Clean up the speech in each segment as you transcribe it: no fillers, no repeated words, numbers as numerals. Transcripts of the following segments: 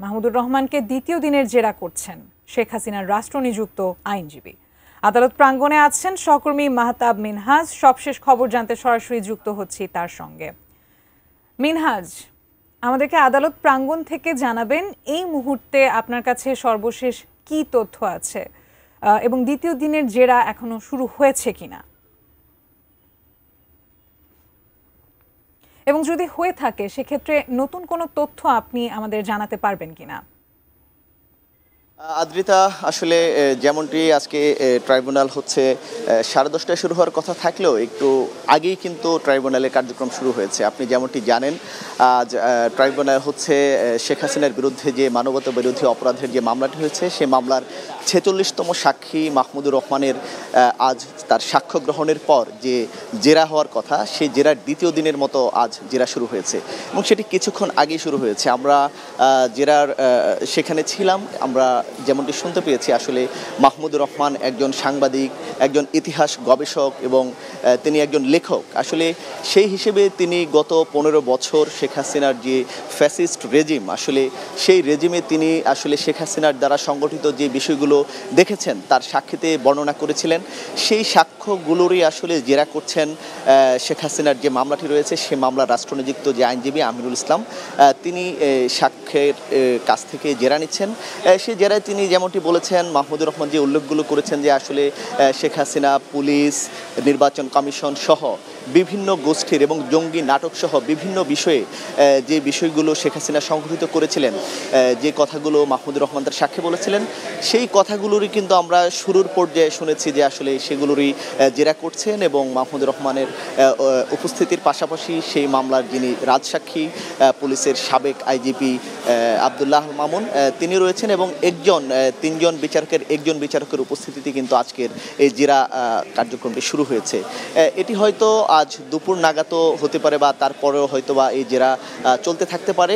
মাহমুদুর রহমানকে দ্বিতীয় দিনের জেরা করছেন শেখ হাসিনার রাষ্ট্রনিযুক্ত আইনজীবী। আদালত প্রাঙ্গণে আছেন সহকর্মী মাহতাব মিনহাজ। সবশেষ খবর জানতে সরাসরি যুক্ত হচ্ছি তার সঙ্গে। মিনহাজ, আমাদেরকে আদালত প্রাঙ্গণ থেকে জানাবেন এই মুহূর্তে আপনার কাছে সর্বশেষ কি তথ্য আছে এবং দ্বিতীয় দিনের জেরা এখনো শুরু হয়েছে কিনা, এবং যদি হয়ে থাকে সেক্ষেত্রে নতুন কোনো তথ্য আপনি আমাদের জানাতে পারবেন কিনা? আদ্রিতা, আসলে যেমনটি আজকে ট্রাইব্যুনাল হচ্ছে 10:30টায় শুরু হওয়ার কথা থাকলেও একটু আগেই কিন্তু ট্রাইব্যুনালের কার্যক্রম শুরু হয়েছে। আপনি যেমনটি জানেন, আজ ট্রাইব্যুনাল হচ্ছে শেখ হাসিনার বিরুদ্ধে যে মানবতা বিরোধী অপরাধের যে মামলাটি হয়েছে সেই মামলার 46তম সাক্ষী মাহমুদুর রহমানের আজ তার সাক্ষ্য গ্রহণের পর যে জেরা হওয়ার কথা, সেই জেরার দ্বিতীয় দিনের মতো আজ জেরা শুরু হয়েছে এবং সেটি কিছুক্ষণ আগেই শুরু হয়েছে। আমরা জেরার সেখানে ছিলাম। আমরা যেমনটি শুনতে পেয়েছি, আসলে মাহমুদুর রহমান একজন সাংবাদিক, একজন ইতিহাস গবেষক এবং তিনি একজন লেখক। আসলে সেই হিসেবে তিনি গত 15 বছর শেখ হাসিনার যে ফ্যাসিস্ট রেজিম, আসলে সেই রেজিমে তিনি আসলে শেখ হাসিনার দ্বারা সংগঠিত যে বিষয়গুলো দেখেছেন তার সাক্ষীতে বর্ণনা করেছিলেন। সেই সাক্ষ্যগুলোরই আসলে জেরা করছেন শেখ হাসিনার যে মামলাটি রয়েছে সেই মামলার রাষ্ট্রনিযুক্ত যে আইনজীবী আমিরুল ইসলাম, তিনি সাক্ষ্যের কাছ থেকে জেরা নিচ্ছেন। সেই জেরায় তিনি যেমনটি বলেছেন, মাহমুদুর রহমান যে উল্লেখগুলো করেছেন যে আসলে শেখ হাসিনা, পুলিশ, নির্বাচন কমিশন সহ বিভিন্ন গোষ্ঠীর এবং জঙ্গি নাটক সহ বিভিন্ন বিষয়ে যে বিষয়গুলো শেখ হাসিনা সংগঠিত করেছিলেন, যে কথাগুলো মাহমুদুর রহমান তার সাক্ষী বলেছিলেন, সেই কথাগুলোরই কিন্তু আমরা শুরুর পর্যায়ে শুনেছি যে আসলে সেগুলোরই জেরা করছেন এবং মাহমুদুর রহমানের উপস্থিতির পাশাপাশি সেই মামলার যিনি রাজসাক্ষী পুলিশের সাবেক আইজিপি আবদুল্লাহ মামুন, তিনি রয়েছেন এবং তিনজন বিচারকের উপস্থিতিতে কিন্তু আজকের এই জেরা কার্যক্রমটি শুরু হয়েছে। এটি হয়তো আজ দুপুর নাগাদও হতে পারে বা তারপরেও হয়তো বা এই জেরা চলতে থাকতে পারে।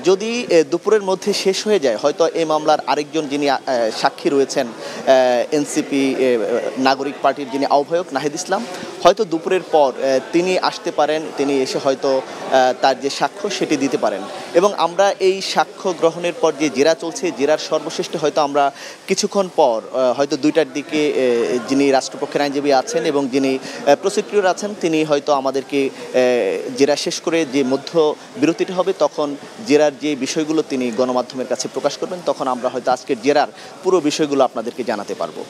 যদি দুপুরের মধ্যে শেষ হয়ে যায়, হয়তো এই মামলার আরেকজন যিনি সাক্ষী রয়েছেন, এনসিপি নাগরিক পার্টির যিনি আহ্বায়ক নাহিদ ইসলাম, হয়তো দুপুরের পর তিনি আসতে পারেন, তিনি এসে হয়তো তার যে সাক্ষ্য সেটি দিতে পারেন এবং আমরা এই সাক্ষ্য গ্রহণের পর যে জেরা চলছে, জেরার সর্বশেষে হয়তো আমরা কিছুক্ষণ পর হয়তো 2টার দিকে যিনি রাষ্ট্রপক্ষের আইনজীবী আছেন এবং যিনি প্রসিকিউটর আছেন, তিনি হয়তো আমাদেরকে জেরা শেষ করে যে মধ্য বিরতিটা হবে তখন জেরার যে বিষয়গুলো তিনি গণমাধ্যমের কাছে প্রকাশ করবেন, তখন আমরা হয়তো আজকের জেরার পুরো বিষয়গুলো আপনাদেরকে জানাতে পারবো।